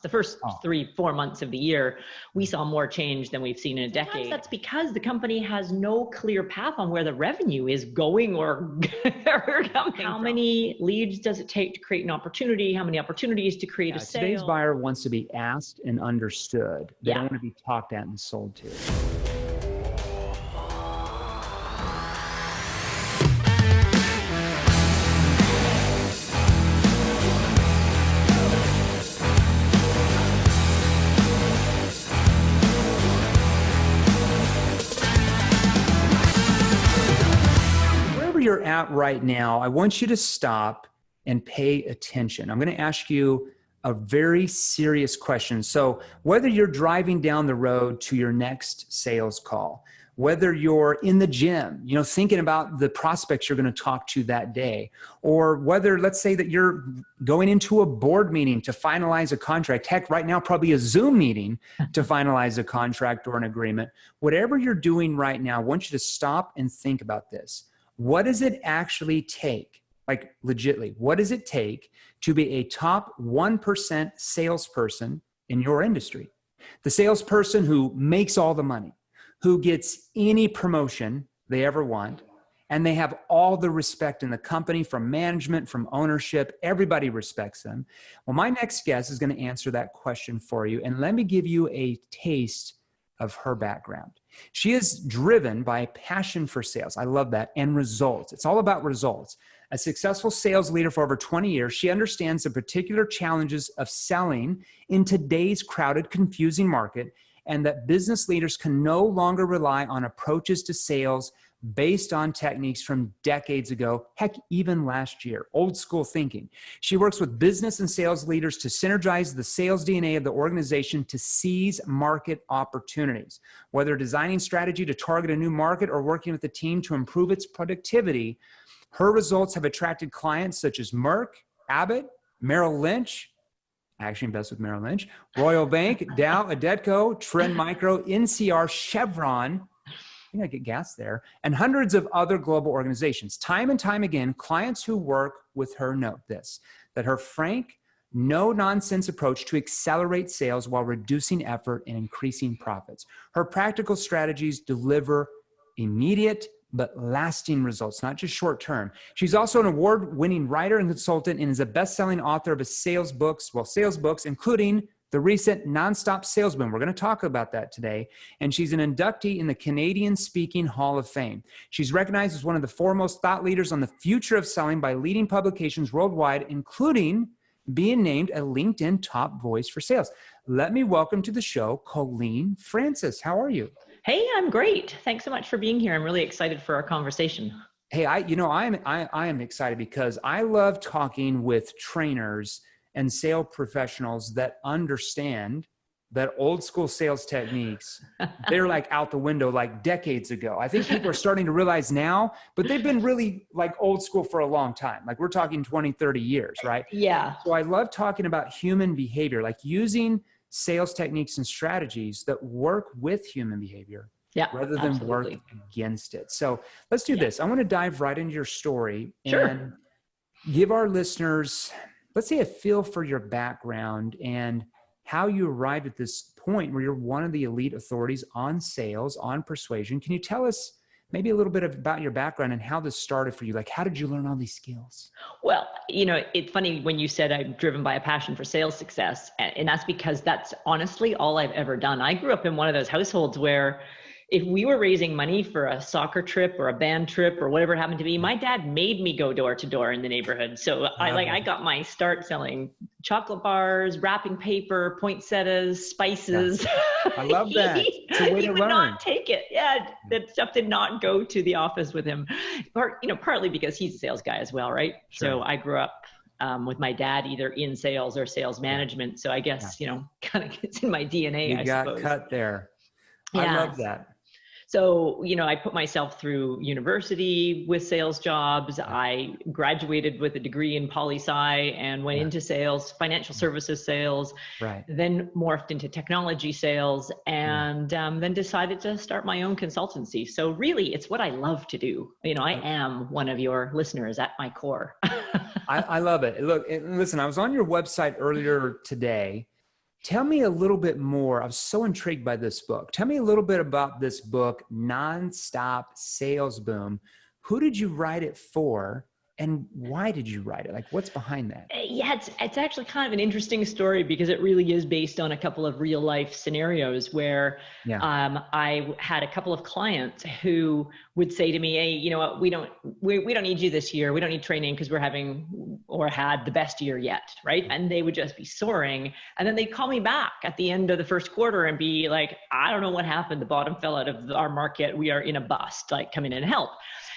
The first 3-4 months of the year, we saw more change than we've seen in a decade. Sometimes that's because the company has no clear path on where the revenue is going or coming. How many leads does it take to create an opportunity? How many opportunities to create a sale? Today's buyer wants to be asked and understood. They don't want to be talked at and sold to. You're at right now, I want you to stop and pay attention. I'm going to ask you a very serious question. So whether you're driving down the road to your next sales call, whether you're in the gym, thinking about the prospects you're going to talk to that day, or whether, let's say that you're going into a board meeting to finalize a contract, heck, right now, probably a Zoom meeting to finalize a contract or an agreement, whatever you're doing right now, I want you to stop and think about this. What does it actually take, like legitly, what does it take to be a top 1% salesperson in your industry? The salesperson who makes all the money, who gets any promotion they ever want, and they have all the respect in the company from management, from ownership, everybody respects them. Well, my next guest is going to answer that question for you, and let me give you a taste of her background. She is driven by a passion for sales. I love that. And results. It's all about results. A successful sales leader for over 20 years, she understands the particular challenges of selling in today's crowded, confusing market, and that business leaders can no longer rely on approaches to sales based on techniques from decades ago, heck, even last year, old school thinking. She works with business and sales leaders to synergize the sales DNA of the organization to seize market opportunities. Whether designing strategy to target a new market or working with the team to improve its productivity, her results have attracted clients such as Merck, Abbott, Merrill Lynch, I actually invest with Merrill Lynch, Royal Bank, Dow, Adecco, Trend Micro, NCR, Chevron, I think I get gas there, and hundreds of other global organizations. Time and time again, clients who work with her note this, that her frank, no-nonsense approach to accelerate sales while reducing effort and increasing profits. Her practical strategies deliver immediate but lasting results, not just short-term. She's also an award-winning writer and consultant and is a best-selling author of sales books, including the recent NonStop Salesman. We're going to talk about that today. And she's an inductee in the Canadian Speaking Hall of Fame. She's recognized as one of the foremost thought leaders on the future of selling by leading publications worldwide, including being named a LinkedIn top voice for sales. Let me welcome to the show, Colleen Francis. How are you? Hey, I'm great. Thanks so much for being here. I'm really excited for our conversation. Hey, I am excited because I love talking with trainers and sales professionals that understand that old school sales techniques, they're like out the window like decades ago. I think people are starting to realize now, but they've been really like old school for a long time. Like we're talking 20, 30 years, right? Yeah. So I love talking about human behavior, like using sales techniques and strategies that work with human behavior rather than work against it. So let's do this. I want to dive right into your story and give our listeners, let's say, a feel for your background and how you arrived at this point where you're one of the elite authorities on sales, on persuasion. Can you tell us maybe a little bit about your background and how this started for you? Like, how did you learn all these skills? Well, it's funny when you said I'm driven by a passion for sales success, and that's because that's honestly all I've ever done. I grew up in one of those households where if we were raising money for a soccer trip or a band trip or whatever it happened to be, my dad made me go door to door in the neighborhood. So I got my start selling chocolate bars, wrapping paper, poinsettias, spices. Yeah. I love that. It's a way to learn. He would not take it. Yeah, that stuff did not go to the office with him. Partly because he's a sales guy as well, right? Sure. So I grew up with my dad either in sales or sales management. So I guess, kind of it's in my DNA, I suppose. You got cut there. Yeah. I love that. So, I put myself through university with sales jobs. I graduated with a degree in poli-sci and went into sales, financial services sales, then morphed into technology sales, and then decided to start my own consultancy. So really, it's what I love to do. I am one of your listeners at my core. I love it. Look, listen, I was on your website earlier today, Tell me a little bit more. I was so intrigued by this book. Tell me a little bit about this book, NonStop Sales Boom. Who did you write it for? And why did you write it? Like, what's behind that? Yeah, it's actually kind of an interesting story because it really is based on a couple of real life scenarios where I had a couple of clients who would say to me, hey, you know what, we don't need you this year. We don't need training because we're having or had the best year yet, right? And they would just be soaring. And then they'd call me back at the end of the first quarter and be like, I don't know what happened. The bottom fell out of our market. We are in a bust, like come in and help.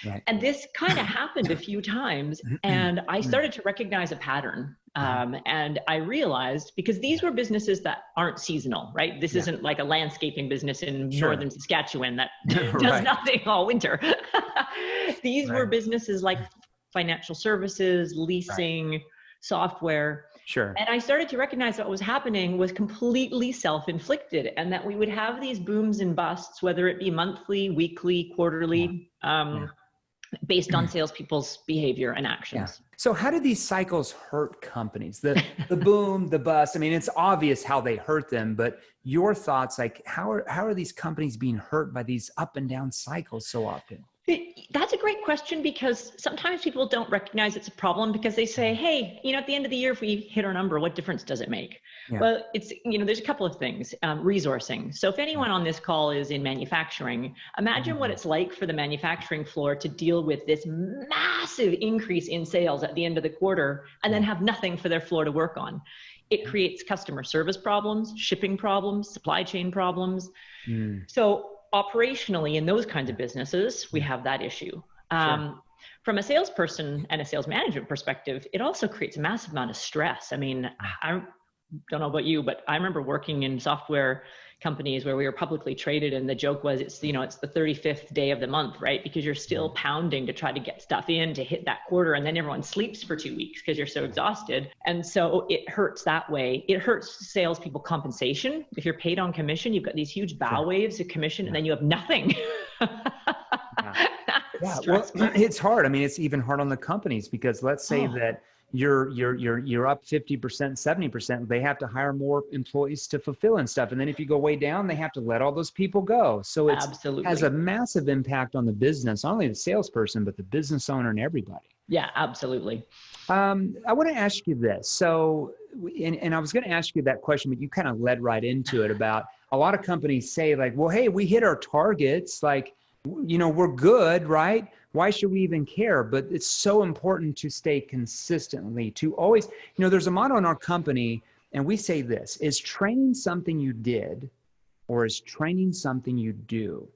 Right. And this kind of happened a few times, and I started to recognize a pattern. And I realized, because these were businesses that aren't seasonal, right? This isn't like a landscaping business in northern Saskatchewan that does nothing all winter. These were businesses like financial services, leasing, software. Sure. And I started to recognize that what was happening was completely self-inflicted, and that we would have these booms and busts, whether it be monthly, weekly, quarterly, based on salespeople's behavior and actions. So how do these cycles hurt companies? The boom, the bust, I mean, it's obvious how they hurt them, but your thoughts, like how are these companies being hurt by these up and down cycles so often? That's a great question, because sometimes people don't recognize it's a problem because they say, hey, you know, at the end of the year, if we hit our number, what difference does it make? Well, it's, you know, there's a couple of things. Resourcing. So if anyone on this call is in manufacturing, imagine what it's like for the manufacturing floor to deal with this massive increase in sales at the end of the quarter and then have nothing for their floor to work on. It creates customer service problems, shipping problems, supply chain problems. So operationally, in those kinds of businesses, we have that issue. From a salesperson and a sales management perspective, it also creates a massive amount of stress. I mean, I don't know about you, but I remember working in software companies where we were publicly traded, and the joke was, it's, you know, it's the 35th day of the month, right? Because you're still pounding to try to get stuff in to hit that quarter, and then everyone sleeps for 2 weeks because you're so exhausted. And so it hurts that way. It hurts salespeople compensation. If you're paid on commission, you've got these huge bow waves of commission, and then you have nothing. Well, it's hard. I mean, it's even hard on the companies, because let's say that you're up 50%, 70%, they have to hire more employees to fulfill and stuff. And then if you go way down, they have to let all those people go. So it has a massive impact on the business, not only the salesperson, but the business owner and everybody. Yeah, absolutely. I want to ask you this. So, and I was going to ask you that question, but you kind of led right into it about a lot of companies say like, well, hey, we hit our targets. Like, you know, we're good, right? Why should we even care? But it's so important to stay consistently, to always, you know, there's a motto in our company, and we say this: is training something you did, or is training something you do?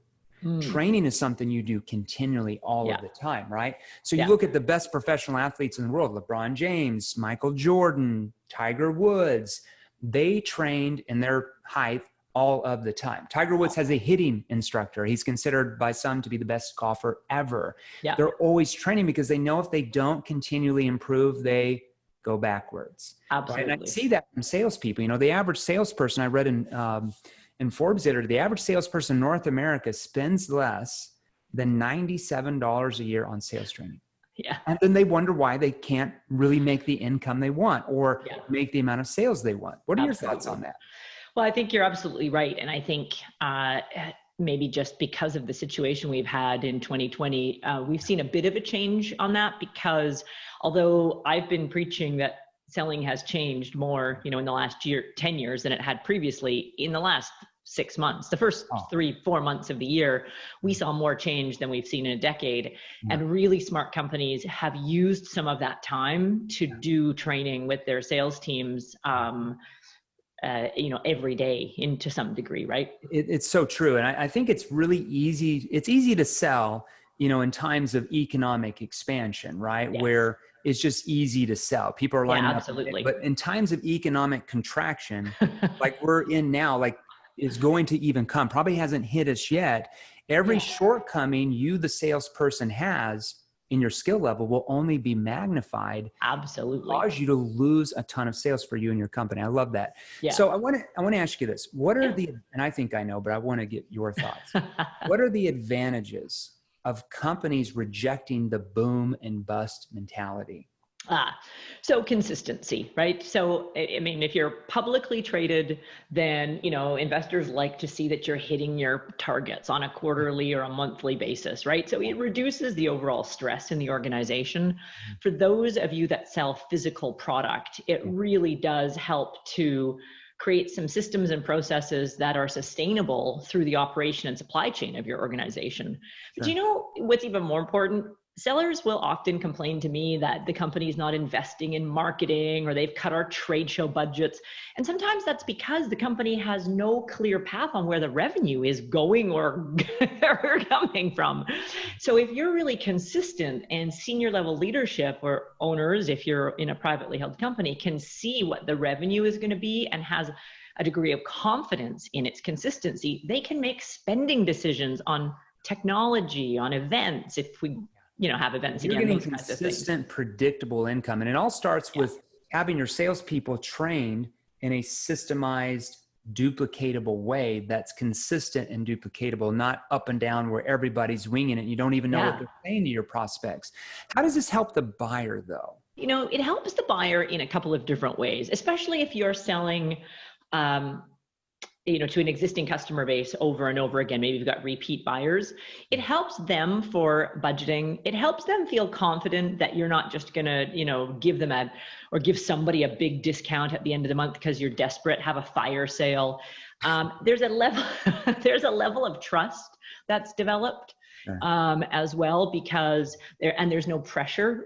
Training is something you do continually all of the time, right? So you look at the best professional athletes in the world, LeBron James, Michael Jordan, Tiger Woods, they trained in their height all of the time. Tiger Woods has a hitting instructor. He's considered by some to be the best golfer ever. They're always training because they know if they don't continually improve, they go backwards. Absolutely. Right? And I see that from salespeople. You know, the average salesperson, I read in Forbes the average salesperson in North America spends less than $97 a year on sales training. And then they wonder why they can't really make the income they want or make the amount of sales they want. What are your thoughts on that? Well, I think you're absolutely right. And I think maybe just because of the situation we've had in 2020, we've seen a bit of a change on that, because although I've been preaching that selling has changed more, you know, in the last 10 years than it had previously, in the last 6 months, the first 3-4 months of the year, we saw more change than we've seen in a decade. And really smart companies have used some of that time to do training with their sales teams, you know, every day to some degree, right? It's so true. And I think it's really easy. It's easy to sell, you know, in times of economic expansion, right? Where it's just easy to sell. People are lining up. Absolutely. But in times of economic contraction, like we're in now, like is going to even come, probably hasn't hit us yet. Every shortcoming you, the salesperson, has in your skill level will only be magnified. Absolutely. Cause you to lose a ton of sales for you and your company. I love that. So I want to ask you this. What are and I think I know, but I want to get your thoughts. What are the advantages of companies rejecting the boom and bust mentality? Ah, so consistency, right? So, I mean, if you're publicly traded, then, investors like to see that you're hitting your targets on a quarterly or a monthly basis, right? So it reduces the overall stress in the organization. For those of you that sell physical product, it really does help to create some systems and processes that are sustainable through the operation and supply chain of your organization. But do you know what's even more important? Sellers will often complain to me that the company is not investing in marketing or they've cut our trade show budgets. And sometimes that's because the company has no clear path on where the revenue is going or coming from. So if you're really consistent and senior level leadership or owners, if you're in a privately held company, can see what the revenue is going to be and has a degree of confidence in its consistency, they can make spending decisions on technology, on events, if we have events You're again, getting those kinds of consistent, predictable income. And it all starts with having your salespeople trained in a systemized, duplicatable way that's consistent and duplicatable, not up and down where everybody's winging it. And you don't even know what they're saying to your prospects. How does this help the buyer though? It helps the buyer in a couple of different ways, especially if you're selling, to an existing customer base over and over again. Maybe you've got repeat buyers. It helps them for budgeting. It helps them feel confident that you're not just gonna, give somebody a big discount at the end of the month because you're desperate, have a fire sale. There's a level of trust that's developed as well, because there's no pressure.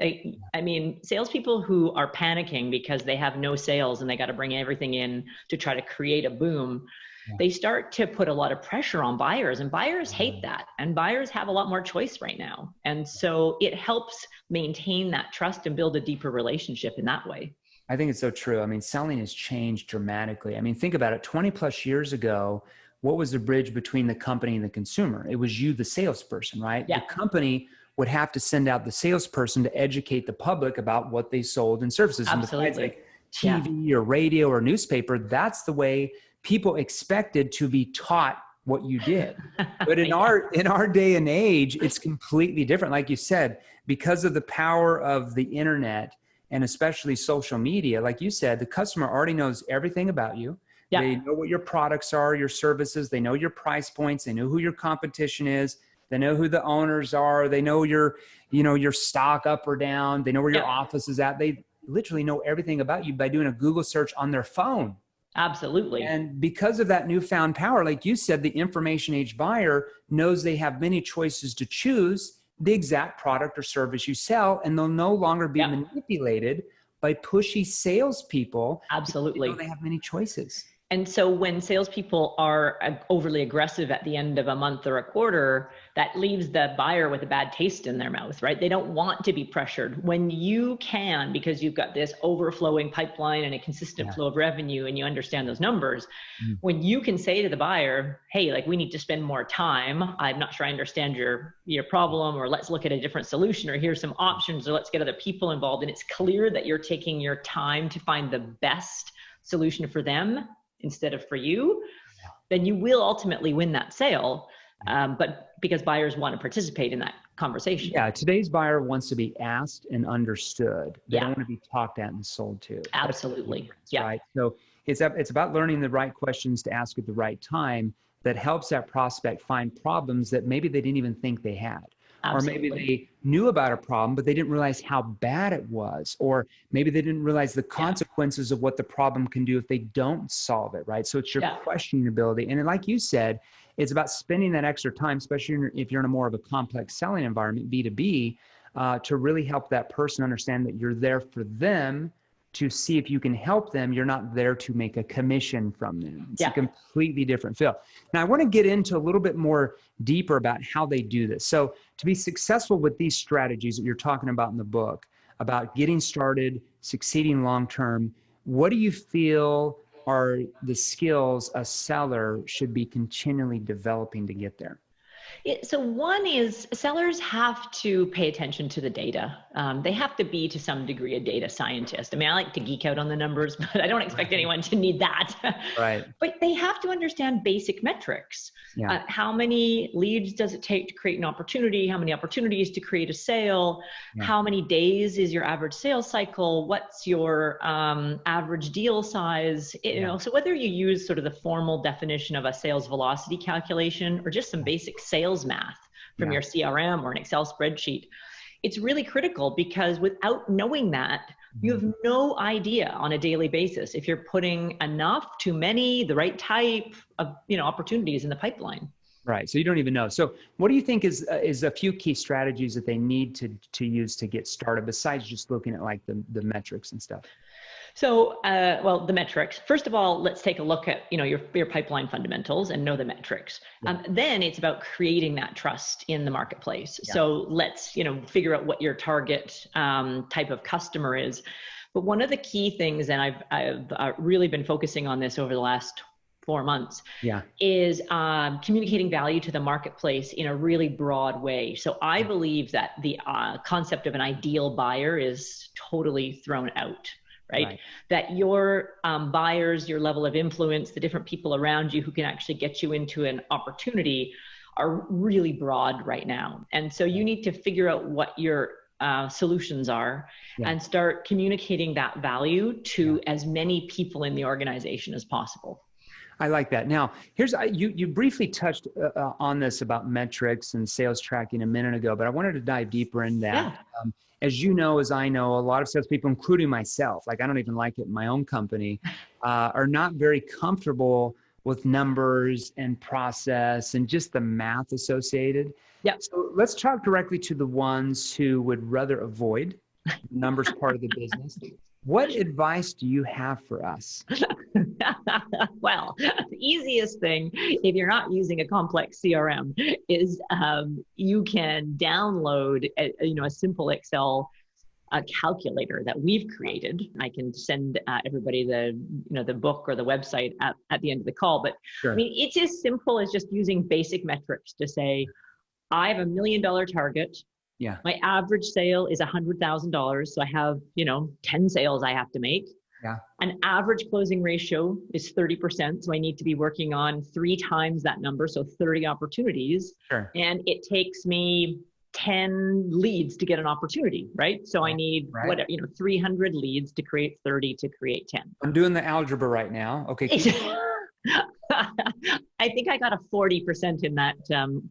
I mean, salespeople who are panicking because they have no sales and they got to bring everything in to try to create a boom, they start to put a lot of pressure on buyers, and buyers hate that. And buyers have a lot more choice right now. And so it helps maintain that trust and build a deeper relationship in that way. I think it's so true. I mean, selling has changed dramatically. I mean, think about it. 20 plus years ago, what was the bridge between the company and the consumer? It was you, the salesperson, right? Yeah. The company would have to send out the salesperson to educate the public about what they sold and services. Absolutely. And besides, like TV or radio or newspaper, that's the way people expected to be taught what you did. But in our day and age, it's completely different. Like you said, because of the power of the internet and especially social media, like you said, the customer already knows everything about you. Yeah. They know what your products are, your services. They know your price points. They know who your competition is. They know who the owners are. They know your stock up or down. They know where your office is at. They literally know everything about you by doing a Google search on their phone. Absolutely. And because of that newfound power, like you said, the information age buyer knows they have many choices to choose the exact product or service you sell, and they'll no longer be manipulated by pushy salespeople. Absolutely. They have many choices. And so when salespeople are overly aggressive at the end of a month or a quarter, that leaves the buyer with a bad taste in their mouth, right? They don't want to be pressured. When you can, because you've got this overflowing pipeline and a consistent flow of revenue, and you understand those numbers, when you can say to the buyer, hey, like, we need to spend more time. I'm not sure I understand your problem, or let's look at a different solution, or here's some options, or let's get other people involved. And it's clear that you're taking your time to find the best solution for them instead of for you, then you will ultimately win that sale. But because buyers want to participate in that conversation. Yeah, today's buyer wants to be asked and understood. They don't want to be talked at and sold to. Absolutely. Yeah. Right. So it's about learning the right questions to ask at the right time that helps that prospect find problems that maybe they didn't even think they had. Absolutely. Or maybe they knew about a problem, but they didn't realize how bad it was. Or maybe they didn't realize the consequences of what the problem can do if they don't solve it, right? So it's your questioning ability. And like you said, it's about spending that extra time, especially if you're in a more of a complex selling environment, B2B, to really help that person understand that you're there for them to see if you can help them. You're not there to make a commission from them. It's a completely different feel. Now, I want to get into a little bit more deeper about how they do this. So to be successful with these strategies that you're talking about in the book, about getting started, succeeding long-term, what do you feel are the skills a seller should be continually developing to get there? So one is sellers have to pay attention to the data. They have to be to some degree a data scientist. I mean, I like to geek out on the numbers, but I don't expect anyone to need that. Right. But they have to understand basic metrics. Yeah. How many leads does it take to create an opportunity? How many opportunities to create a sale? Yeah. How many days is your average sales cycle? What's your average deal size? You know, so whether you use sort of the formal definition of a sales velocity calculation or just some basic sales math from your CRM or an Excel spreadsheet, it's really critical, because without knowing that, you have no idea on a daily basis if you're putting enough, too many, the right type of, you know, opportunities in the pipeline. Right. So you don't even know. So what do you think is a few key strategies that they need to use to get started, besides just looking at like the metrics and stuff? So, well, the metrics. First of all, let's take a look at, you know, your pipeline fundamentals and know the metrics. Then it's about creating that trust in the marketplace. So let's, you know, figure out what your target type of customer is. But one of the key things, and I've really been focusing on this over the last 4 months, is communicating value to the marketplace in a really broad way. So I believe that the concept of an ideal buyer is totally thrown out. Right? That your buyers, your level of influence, the different people around you who can actually get you into an opportunity are really broad right now. And so you need to figure out what your solutions are and start communicating that value to as many people in the organization as possible. I like that. Now, here's you briefly touched on this about metrics and sales tracking a minute ago, but I wanted to dive deeper in that. As you know, as I know, a lot of salespeople, including myself, like I don't even like it in my own company, are not very comfortable with numbers and process and just the math associated. So let's talk directly to the ones who would rather avoid the numbers part of the business. What advice do you have for us? Well, the easiest thing, if you're not using a complex CRM, is you can download a simple Excel calculator that we've created. I can send everybody the book or the website at the end of the call. But I mean, it's as simple as just using basic metrics to say, I have $1 million target. My average sale is $100,000. So I have, 10 sales I have to make. An average closing ratio is 30%. So I need to be working on 3 times that number. So 30 opportunities. And it takes me 10 leads to get an opportunity, right? So I need 300 leads to create 30 to create 10. I'm doing the algebra right now. Okay. I think I got a 40% in that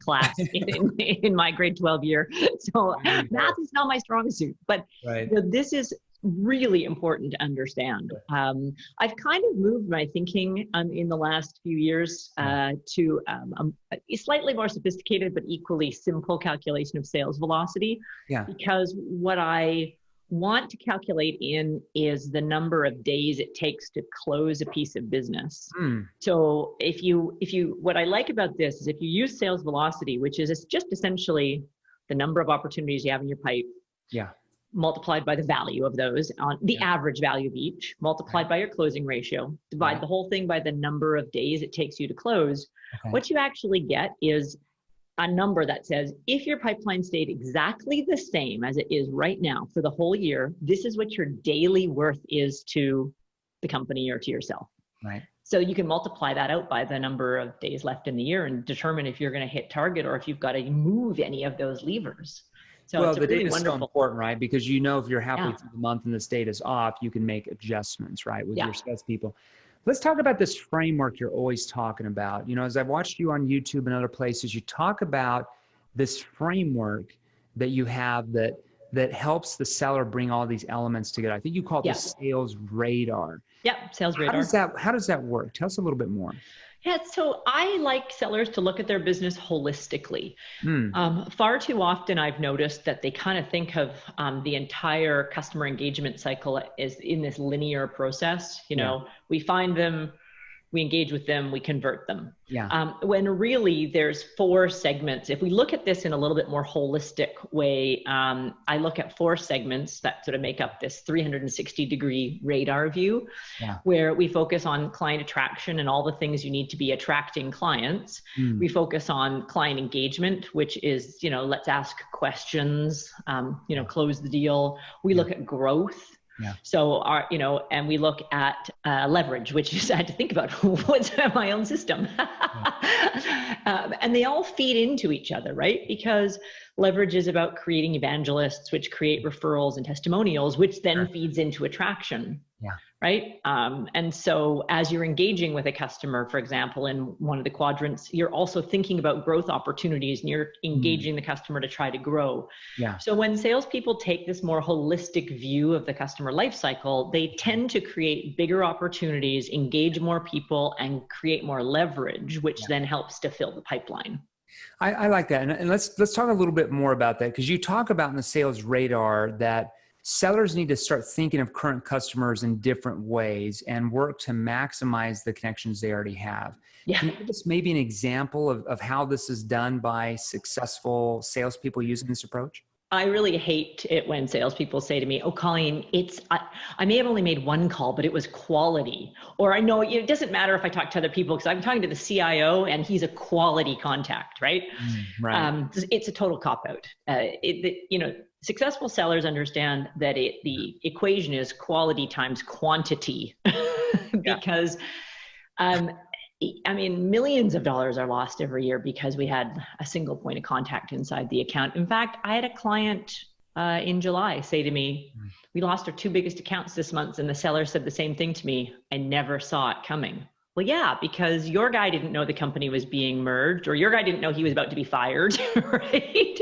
class in my grade 12 year. So math is not my strong suit, but this is really important to understand. I've kind of moved my thinking in the last few years to a slightly more sophisticated but equally simple calculation of sales velocity. Because what I want to calculate in is the number of days it takes to close a piece of business. So what I like about this is if you use sales velocity, which is just essentially the number of opportunities you have in your pipe, multiplied by the value of those on the average value of each, multiplied by your closing ratio, divide the whole thing by the number of days it takes you to close. What you actually get is a number that says, if your pipeline stayed exactly the same as it is right now for the whole year, this is what your daily worth is to the company or to yourself. So you can multiply that out by the number of days left in the year and determine if you're going to hit target or if you've got to move any of those levers. So well, it's the really data is so important, right? Because if you're halfway through the month and this data's off, you can make adjustments, right, with your salespeople. Let's talk about this framework you're always talking about. As I've watched you on YouTube and other places, you talk about this framework that you have that helps the seller bring all these elements together. I think you call it the sales radar. Sales radar. How does that work? Tell us a little bit more. So I like sellers to look at their business holistically. Far too often I've noticed that they kind of think of the entire customer engagement cycle as in this linear process. We find them, we engage with them, we convert them. Yeah. When really there's 4 segments. If we look at this in a little bit more holistic way, I look at 4 segments that sort of make up this 360-degree radar view, where we focus on client attraction and all the things you need to be attracting clients. We focus on client engagement, which is, let's ask questions, close the deal. We look at growth. Yeah. So and we look at leverage, which is, I had to think about what's my own system. And they all feed into each other, right? Because leverage is about creating evangelists, which create referrals and testimonials, which then feeds into attraction. Yeah. Right. And so as you're engaging with a customer, for example, in one of the quadrants, you're also thinking about growth opportunities and you're engaging the customer to try to grow. Yeah. So when salespeople take this more holistic view of the customer life cycle, they tend to create bigger opportunities, engage more people, and create more leverage, which then helps to fill the pipeline. I like that. And let's talk a little bit more about that, because you talk about in the sales radar that sellers need to start thinking of current customers in different ways and work to maximize the connections they already have. Yeah. Can you give us maybe an example of how this is done by successful salespeople using this approach? I really hate it when salespeople say to me, "Oh, Colleen, I may have only made 1 call, but it was quality." Or I know it doesn't matter if I talk to other people because I'm talking to the CIO and he's a quality contact, right? Right. It's a total cop-out. Successful sellers understand that the equation is quality times quantity because, millions of dollars are lost every year because we had a single point of contact inside the account. In fact, I had a client in July say to me, "We lost our 2 biggest accounts this month," and the seller said the same thing to me. "I never saw it coming." Well, yeah, because your guy didn't know the company was being merged, or your guy didn't know he was about to be fired, right?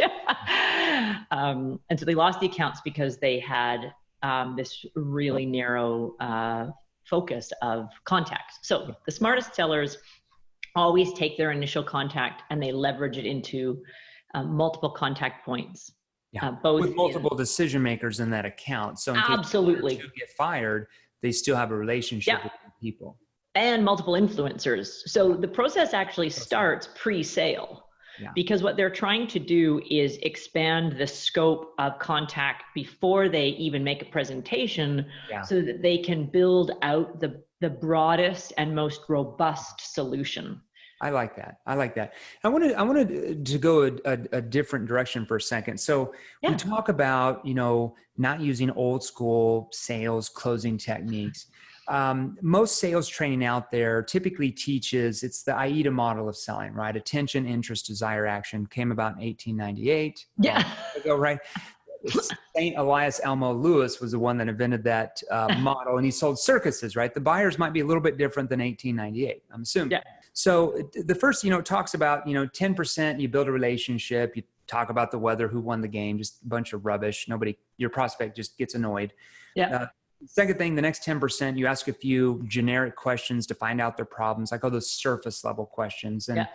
And so they lost the accounts because they had this really narrow focus of contacts. So the smartest sellers always take their initial contact and they leverage it into multiple contact points. Both with multiple decision makers in that account. So in case you get fired, they still have a relationship with the people. And multiple influencers. So the process actually starts pre-sale. Because what they're trying to do is expand the scope of contact before they even make a presentation so that they can build out the broadest and most robust solution. I like that. I wanted to go a different direction for a second. So we talk about, not using old school sales closing techniques. Most sales training out there typically teaches, it's the AIDA model of selling, right? Attention, interest, desire, action. Came about in 1898. Right? St. Elias Elmo Lewis was the one that invented that model, and he sold circuses, right? The buyers might be a little bit different than 1898, I'm assuming. So the first, it talks about, 10% you build a relationship, you talk about the weather, who won the game, just a bunch of rubbish. Your prospect just gets annoyed. Second thing, the next 10%, you ask a few generic questions to find out their problems. I call those surface level questions. And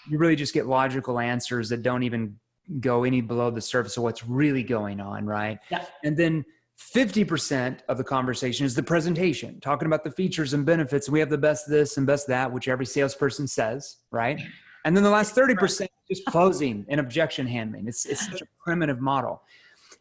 you really just get logical answers that don't even go any below the surface of what's really going on, right? And then 50% of the conversation is the presentation, talking about the features and benefits. We have the best this and best that, which every salesperson says, right? And then the last 30% is just closing and objection handling. It's such a primitive model.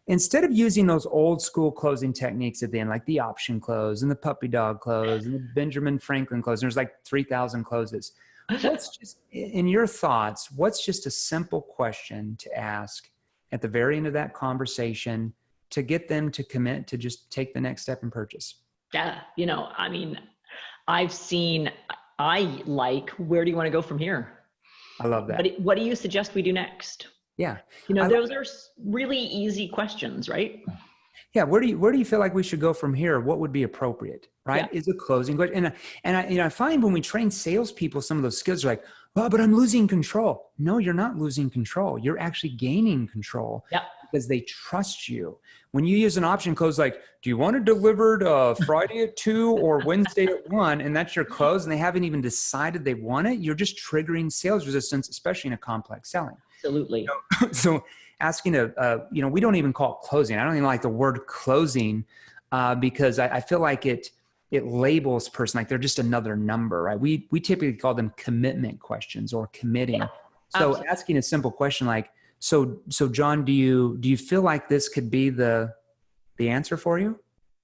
Instead of using those old school closing techniques at the end, like the option close and the puppy dog close and the Benjamin Franklin close, and there's like 3,000 closes. What's just, in your thoughts, what's just a simple question to ask at the very end of that conversation to get them to commit to just take the next step and purchase? Where do you want to go from here? I love that. What do you suggest we do next? Those are really easy questions, right? Where do you feel like we should go from here? What would be appropriate, right? Is a closing question. And I find when we train salespeople, some of those skills are like, "Oh, but I'm losing control." No, you're not losing control. You're actually gaining control because they trust you. When you use an option close, like, "Do you want it delivered Friday at 2 or Wednesday at 1?" And that's your close, and they haven't even decided they want it, you're just triggering sales resistance, especially in a complex selling. Absolutely. So asking we don't even call it closing. I don't even like the word closing because I feel like it it labels person like they're just another number, right? We typically call them commitment questions or committing. Yeah, so absolutely. asking a simple question like, so John, do you feel like this could be the answer for you?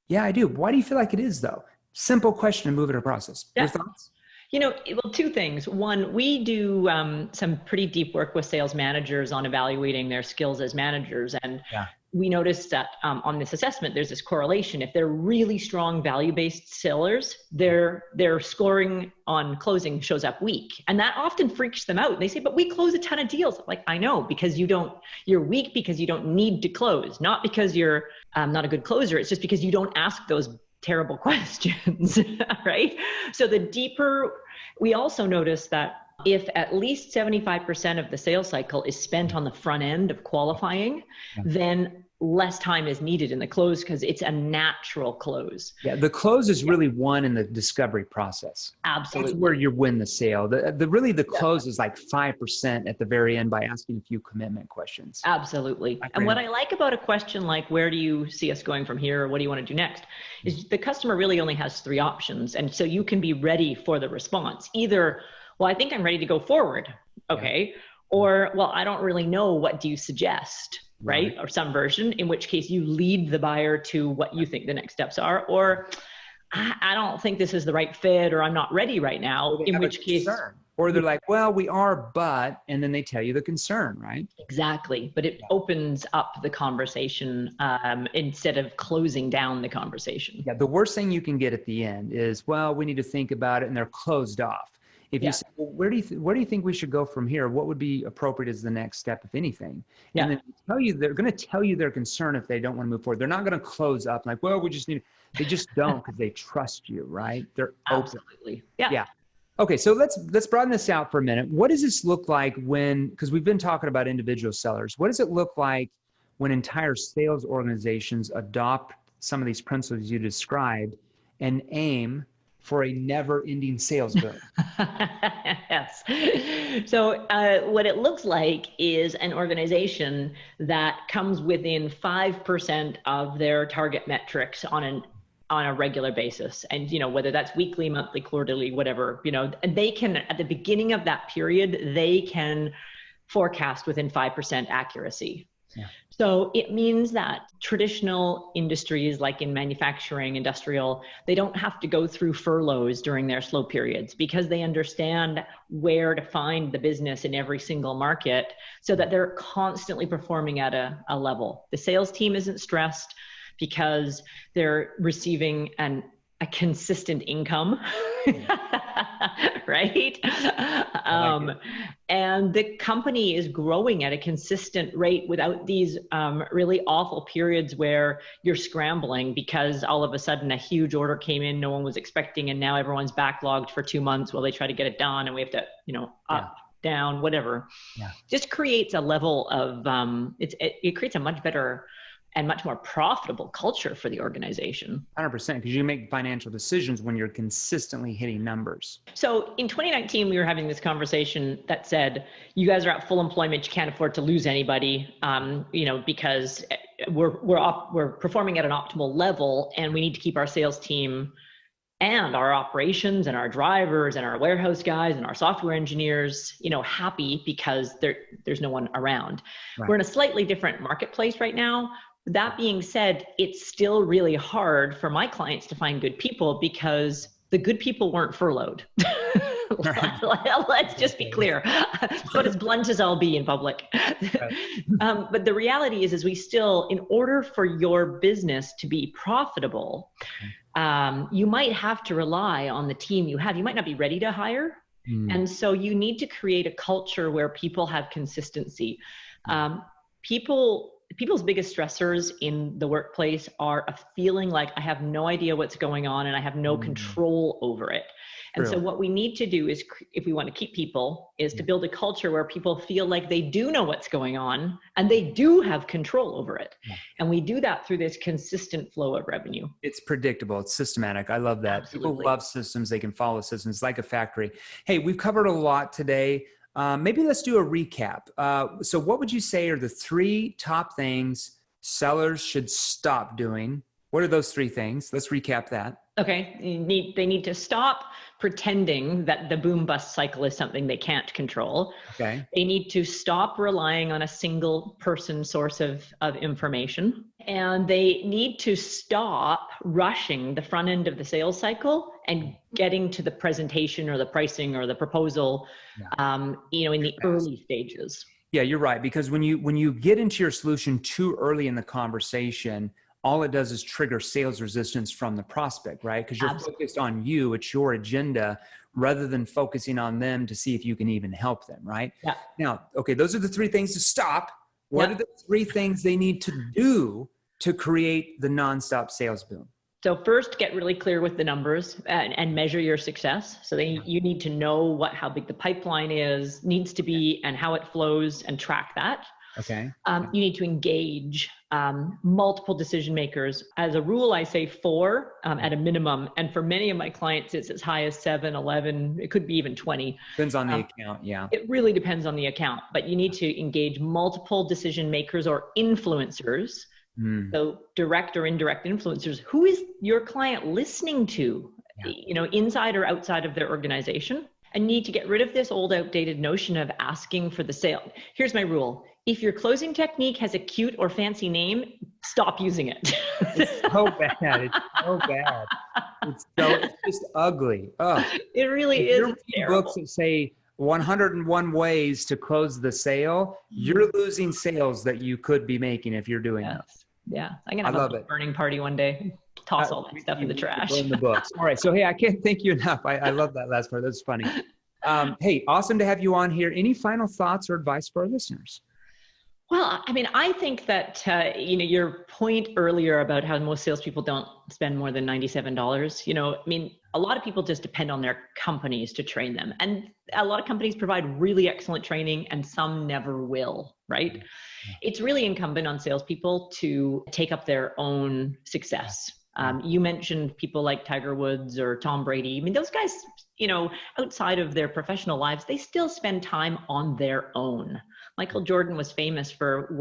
Yeah, I do. Why do you feel like it is though? Simple question and move it a process. Your Yeah. thoughts? Well, two things. One, we do some pretty deep work with sales managers on evaluating their skills as managers. And Yeah. we noticed that on this assessment, there's this correlation. If they're really strong value-based sellers, their scoring on closing shows up weak. And that often freaks them out. They say, but we close a ton of deals. I'm like, I know, because you're weak because you don't need to close, not because you're not a good closer. It's just because you don't ask those terrible questions, right? So the deeper, we also notice that if at least 75% of the sales cycle is spent on the front end of qualifying, then less time is needed in the close because it's a natural close. Yeah, the close is really won in the discovery process. Absolutely. That's where you win the sale. The close is like 5% at the very end by asking a few commitment questions. Absolutely. And what I like about a question like, where do you see us going from here? Or what do you want to do next? Is the customer really only has 3 options. And so you can be ready for the response. Either, well, I think I'm ready to go forward. Okay. Or, well, I don't really know. What do you suggest? Right? Or some version, in which case you lead the buyer to what you think the next steps are. Or I don't think this is the right fit, or I'm not ready right now, in which case. Or they're like, well, we are, but, and then they tell you the concern, right? Exactly. But it opens up the conversation instead of closing down the conversation. Yeah. The worst thing you can get at the end is, well, we need to think about it, and they're closed off. If you say, well, where do you think we should go from here? What would be appropriate as the next step, if anything? And then they're going to tell you their concern if they don't want to move forward. They're not going to close up like, well, they just don't, because they trust you, right? They're open. Absolutely. Yeah. Okay. So let's broaden this out for a minute. What does this look like because we've been talking about individual sellers. What does it look like when entire sales organizations adopt some of these principles you described and aim for a never-ending sales boom? Yes. So what it looks like is an organization that comes within 5% of their target metrics on a regular basis. And, whether that's weekly, monthly, quarterly, whatever, and they can, at the beginning of that period, they can forecast within 5% accuracy. Yeah. So it means that traditional industries like in manufacturing, industrial, they don't have to go through furloughs during their slow periods because they understand where to find the business in every single market so that they're constantly performing at a level. The sales team isn't stressed because they're receiving a consistent income, right? And the company is growing at a consistent rate without these really awful periods where you're scrambling because all of a sudden a huge order came in no one was expecting, and now everyone's backlogged for 2 months while they try to get it done, and we have to, up, down, whatever. Yeah. Just creates a level of, it creates a much better and much more profitable culture for the organization. 100%, because you make financial decisions when you're consistently hitting numbers. So in 2019, we were having this conversation that said, you guys are at full employment, you can't afford to lose anybody, because we're performing at an optimal level, and we need to keep our sales team and our operations and our drivers and our warehouse guys and our software engineers, happy because there's no one around. Right. We're in a slightly different marketplace right now. That being said, it's still really hard for my clients to find good people because the good people weren't furloughed. Let's just be clear, but as blunt as I'll be in public. But the reality is we still, in order for your business to be profitable, you might have to rely on the team you have. You might not be ready to hire. And so you need to create a culture where people have consistency. People's biggest stressors in the workplace are a feeling like I have no idea what's going on and I have no control over it. And so what we need to do is, if we want to keep people, is to build a culture where people feel like they do know what's going on and they do have control over it. And we do that through this consistent flow of revenue. It's predictable. It's systematic. I love that. Absolutely. People love systems. They can follow systems like a factory. Hey, we've covered a lot today. Maybe let's do a recap. So what would you say are the 3 top things sellers should stop doing What are those three things? Let's recap that. Okay, they need to stop pretending that the boom bust cycle is something they can't control. Okay. They need to stop relying on a single person source of information. And they need to stop rushing the front end of the sales cycle and getting to the presentation or the pricing or the proposal, in the early stages. Yeah, you're right. Because when you get into your solution too early in the conversation, all it does is trigger sales resistance from the prospect, right? Because you're focused on you, it's your agenda, rather than focusing on them to see if you can even help them, right? Yeah. Now, okay, those are the three things to stop. What are the three things they need to do to create the nonstop sales boom? So first, get really clear with the numbers and measure your success. So you need to know how big the pipeline needs to be, and how it flows, and track that. Okay. You need to engage multiple decision makers. As a rule, I say 4 at a minimum. And for many of my clients, it's as high as 7, 11. It could be even 20. Depends on the account. Yeah. It really depends on the account. But you need to engage multiple decision makers or influencers. So direct or indirect influencers. Who is your client listening to, inside or outside of their organization? And need to get rid of this old outdated notion of asking for the sale. Here's my rule. If your closing technique has a cute or fancy name, stop using it. It's so bad. It's so bad. It's just ugly. Oh, it really is. If you're reading books that say 101 ways to close the sale, you're losing sales that you could be making if you're doing this. Yeah, I'm gonna have a burning party one day. Toss all that stuff in the trash. Burn the books. All right. So hey, I can't thank you enough. I love that last part. That's funny. Hey, awesome to have you on here. Any final thoughts or advice for our listeners? Well, I mean, I think that, your point earlier about how most salespeople don't spend more than $97, a lot of people just depend on their companies to train them. And a lot of companies provide really excellent training, and some never will, right? It's really incumbent on salespeople to take up their own success. You mentioned people like Tiger Woods or Tom Brady. I mean, those guys, outside of their professional lives, they still spend time on their own. Michael Jordan was famous for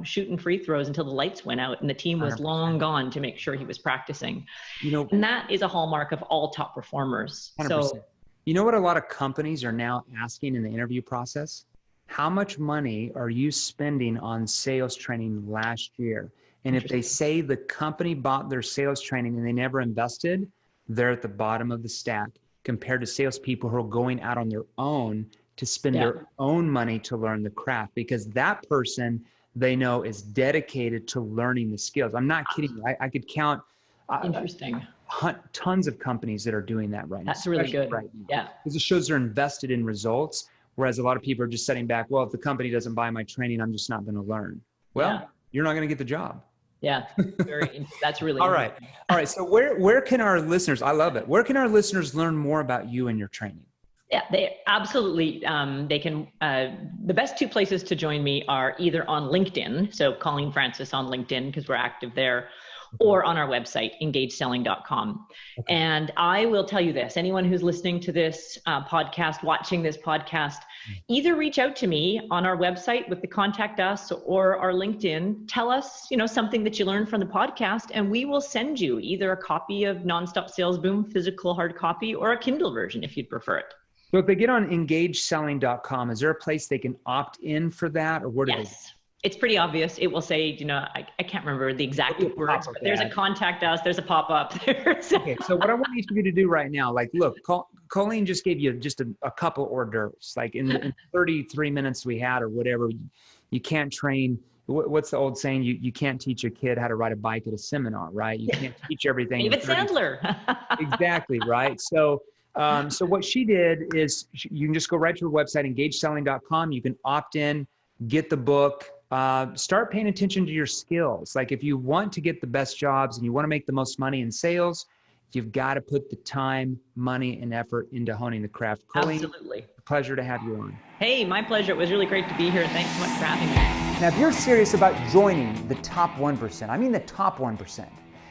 shooting free throws until the lights went out and the team was 100%. Long gone to make sure he was practicing. And that is a hallmark of all top performers. 100%. So, you know what a lot of companies are now asking in the interview process? How much money are you spending on sales training last year? And if they say the company bought their sales training and they never invested, they're at the bottom of the stack compared to salespeople who are going out on their own to spend their own money to learn the craft, because that person they know is dedicated to learning the skills. I'm not kidding you. I could count tons of companies that are doing that right now. That's really good. Right now. Yeah. Because it shows they're invested in results, whereas a lot of people are just sitting back, well, if the company doesn't buy my training, I'm just not going to learn. Well, you're not going to get the job. Yeah, that's really All right. So where can our listeners, I love it. Where can our listeners learn more about you and your training? Yeah, they absolutely, they can, the best 2 places to join me are either on LinkedIn, so Colleen Francis on LinkedIn, because we're active there, or on our website, engageselling.com. Okay. And I will tell you this, anyone who's listening to this podcast, watching this podcast, either reach out to me on our website with the contact us or our LinkedIn, tell us, something that you learned from the podcast, and we will send you either a copy of NonStop Sales Boom, physical hard copy, or a Kindle version if you'd prefer it. So if they get on engageselling.com, is there a place they can opt in for that, or where do they? It's pretty obvious. It will say, I can't remember the exact words, but there's a contact us, there's a pop-up. Okay, so what I want each of you to do right now, look, Colleen just gave you just a couple hors d'oeuvres. In 33 minutes we had or whatever, you can't train. What's the old saying? You can't teach a kid how to ride a bike at a seminar, right? You can't teach everything. David Sandler. Exactly, right? So what she did is you can just go right to her website, engageselling.com. You can opt in, get the book, start paying attention to your skills. If you want to get the best jobs and you want to make the most money in sales, you've got to put the time, money, and effort into honing the craft. Colleen, absolutely. Pleasure to have you on. Hey, my pleasure. It was really great to be here. Thanks so much for having me. Now, if you're serious about joining the top 1%, I mean the top 1%,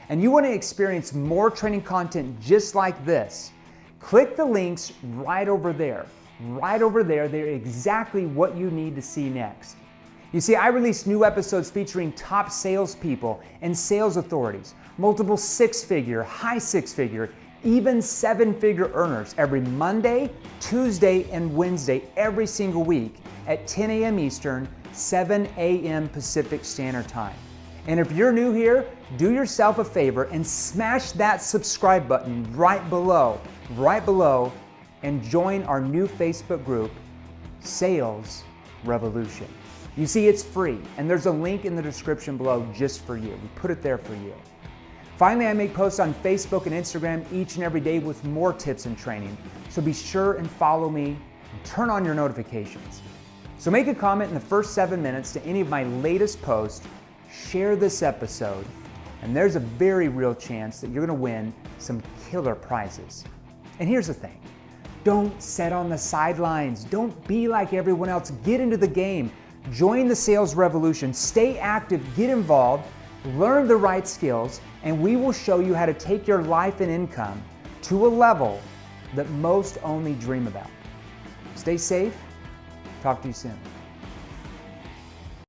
and you want to experience more training content just like this, click the links right over there. Right over there, they're exactly what you need to see next. You see, I release new episodes featuring top salespeople and sales authorities, multiple six-figure, high six-figure, even seven-figure earners every Monday, Tuesday, and Wednesday every single week at 10 a.m. Eastern, 7 a.m. Pacific Standard Time. And if you're new here, do yourself a favor and smash that subscribe button right below, and join our new Facebook group, Sales Revolution. You see, it's free, and there's a link in the description below just for you. We put it there for you. Finally, I make posts on Facebook and Instagram each and every day with more tips and training, so be sure and follow me and turn on your notifications. So make a comment in the first 7 minutes to any of my latest posts, share this episode, and there's a very real chance that you're gonna win some killer prizes. And here's the thing, don't sit on the sidelines. Don't be like everyone else. Get into the game. Join the sales revolution. Stay active, get involved, learn the right skills, and we will show you how to take your life and income to a level that most only dream about. Stay safe. Talk to you soon.